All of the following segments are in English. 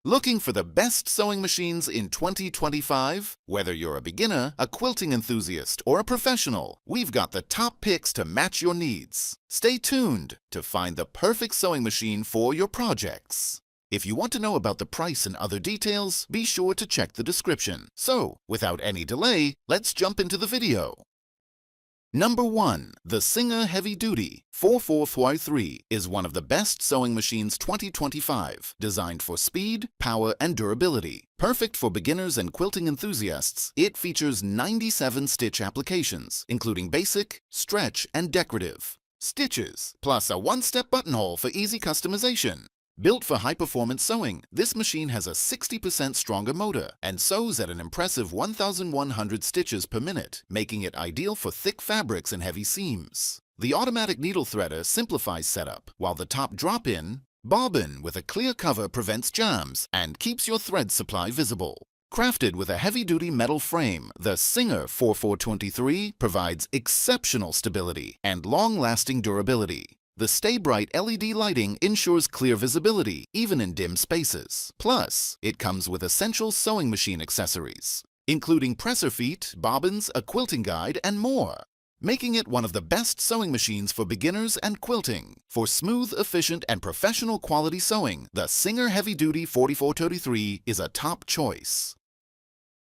Looking for the best sewing machines in 2025? Whether you're a beginner, a quilting enthusiast, or a professional, we've got the top picks to match your needs. Stay tuned to find the perfect sewing machine for your projects. If you want to know about the price and other details, be sure to check the description. So, without any delay, let's jump into the video. Number 1. The Singer Heavy Duty 4443 is one of the best sewing machines 2025, designed for speed, power, and durability. Perfect for beginners and quilting enthusiasts, it features 97 stitch applications, including basic, stretch, and decorative stitches, plus a one-step buttonhole for easy customization. Built for high-performance sewing, this machine has a 60% stronger motor and sews at an impressive 1,100 stitches per minute, making it ideal for thick fabrics and heavy seams. The automatic needle threader simplifies setup, while the top drop-in bobbin with a clear cover prevents jams and keeps your thread supply visible. Crafted with a heavy-duty metal frame, the Singer 4423 provides exceptional stability and long-lasting durability. The Stay Bright LED lighting ensures clear visibility, even in dim spaces. Plus, it comes with essential sewing machine accessories, including presser feet, bobbins, a quilting guide, and more, making it one of the best sewing machines for beginners and quilting. For smooth, efficient, and professional quality sewing, the Singer Heavy Duty 4433 is a top choice.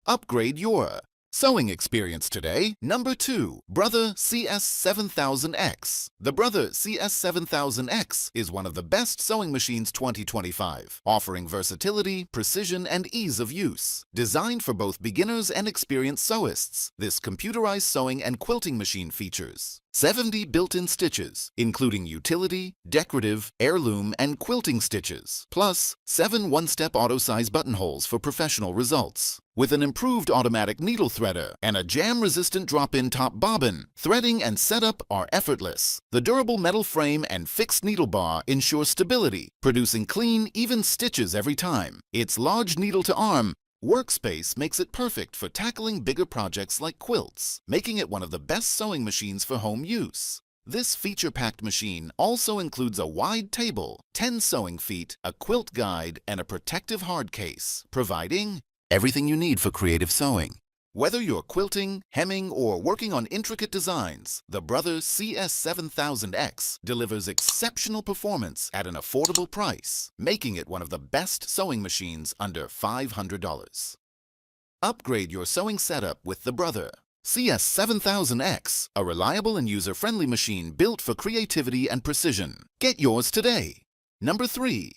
Upgrade your sewing experience today. Number 2. Brother CS7000X. The Brother CS7000X is one of the best sewing machines 2025, offering versatility, precision, and ease of use. Designed for both beginners and experienced sewists, this computerized sewing and quilting machine features 70 built-in stitches, including utility, decorative, heirloom, and quilting stitches, plus 7 one-step auto-size buttonholes for professional results. With an improved automatic needle threader and a jam-resistant drop-in top bobbin, threading and setup are effortless. The durable metal frame and fixed needle bar ensure stability, producing clean, even stitches every time. Its large needle-to-arm workspace makes it perfect for tackling bigger projects like quilts, making it one of the best sewing machines for home use. This feature-packed machine also includes a wide table, 10 sewing feet, a quilt guide, and a protective hard case, providing everything you need for creative sewing. Whether you're quilting, hemming, or working on intricate designs, the Brother CS7000X delivers exceptional performance at an affordable price, making it one of the best sewing machines under $500. Upgrade your sewing setup with the Brother CS7000X, a reliable and user-friendly machine built for creativity and precision. Get yours today. Number 3.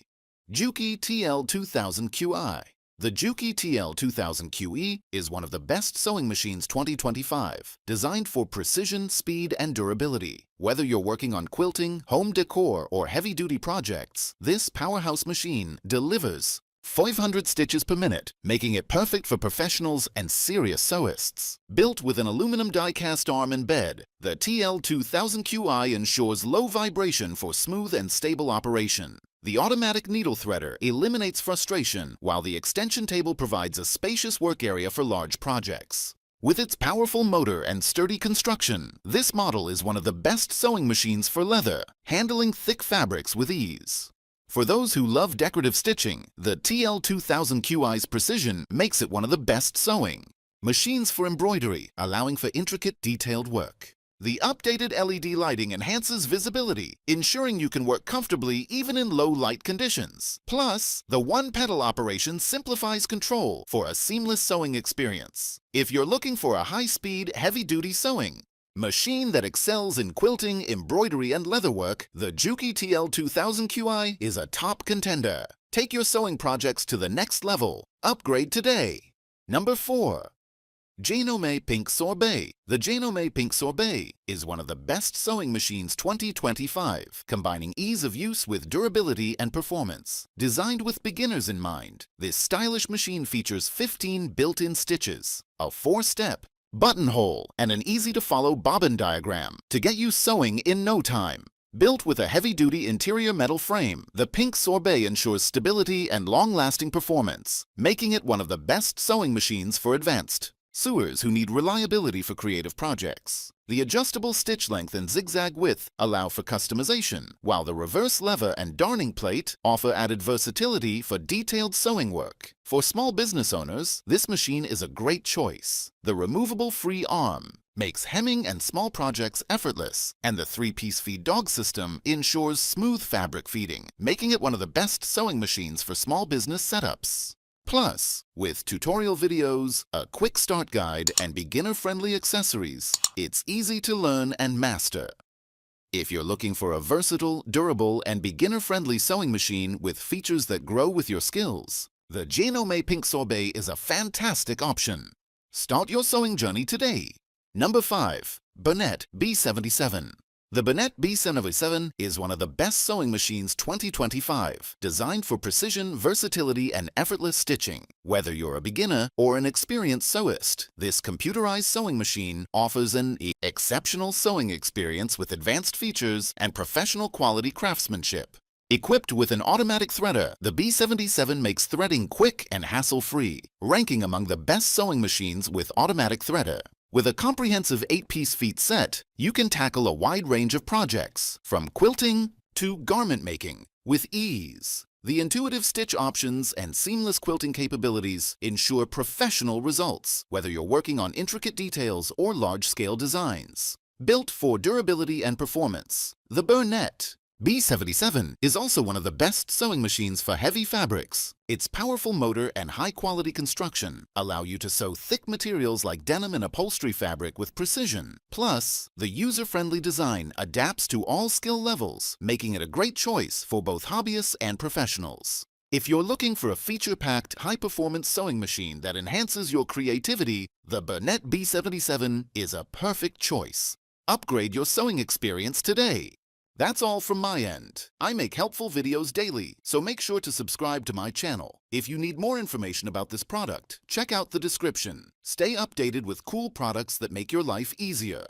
Juki TL2000QI. The Juki TL2000QE is one of the best sewing machines 2025, designed for precision, speed, and durability. Whether you're working on quilting, home decor, or heavy-duty projects, this powerhouse machine delivers 500 stitches per minute, making it perfect for professionals and serious sewists. Built with an aluminum die-cast arm and bed, the TL2000QI ensures low vibration for smooth and stable operation. The automatic needle threader eliminates frustration, while the extension table provides a spacious work area for large projects. With its powerful motor and sturdy construction, this model is one of the best sewing machines for leather, handling thick fabrics with ease. For those who love decorative stitching, the TL2000QI's precision makes it one of the best sewing machines for embroidery, allowing for intricate, detailed work. The updated LED lighting enhances visibility, ensuring you can work comfortably even in low light conditions. Plus, the one-pedal operation simplifies control for a seamless sewing experience. If you're looking for a high-speed, heavy-duty sewing machine that excels in quilting, embroidery, and leatherwork, the Juki TL2000QI is a top contender. Take your sewing projects to the next level. Upgrade today. Number 4. Janome Pink Sorbet. The Janome Pink Sorbet is one of the best sewing machines 2025, combining ease of use with durability and performance. Designed with beginners in mind, this stylish machine features 15 built-in stitches, a 4-step buttonhole, and an easy-to-follow bobbin diagram to get you sewing in no time. Built with a heavy-duty interior metal frame, the Pink Sorbet ensures stability and long-lasting performance, making it one of the best sewing machines for advanced Sewers who need reliability for creative projects. The adjustable stitch length and zigzag width allow for customization, while the reverse lever and darning plate offer added versatility for detailed sewing work. For small business owners, this machine is a great choice. The removable free arm makes hemming and small projects effortless, and the 3-piece feed dog system ensures smooth fabric feeding, making it one of the best sewing machines for small business setups. Plus, with tutorial videos, a quick start guide, and beginner-friendly accessories, it's easy to learn and master. If you're looking for a versatile, durable, and beginner-friendly sewing machine with features that grow with your skills, the Janome Pink Sorbet is a fantastic option. Start your sewing journey today. Number 5. Bernette B77. The Bernette B77 is one of the best sewing machines 2025, designed for precision, versatility, and effortless stitching. Whether you're a beginner or an experienced sewist, this computerized sewing machine offers an exceptional sewing experience with advanced features and professional quality craftsmanship. Equipped with an automatic threader, the B77 makes threading quick and hassle-free, ranking among the best sewing machines with automatic threader. With a comprehensive 8-piece feet set, you can tackle a wide range of projects, from quilting to garment making, with ease. The intuitive stitch options and seamless quilting capabilities ensure professional results, whether you're working on intricate details or large-scale designs. Built for durability and performance, the Bernette B77 is also one of the best sewing machines for heavy fabrics. Its powerful motor and high-quality construction allow you to sew thick materials like denim and upholstery fabric with precision. Plus, the user-friendly design adapts to all skill levels, making it a great choice for both hobbyists and professionals. If you're looking for a feature-packed, high-performance sewing machine that enhances your creativity, the Bernette B77 is a perfect choice. Upgrade your sewing experience today. That's all from my end. I make helpful videos daily, so make sure to subscribe to my channel. If you need more information about this product, check out the description. Stay updated with cool products that make your life easier.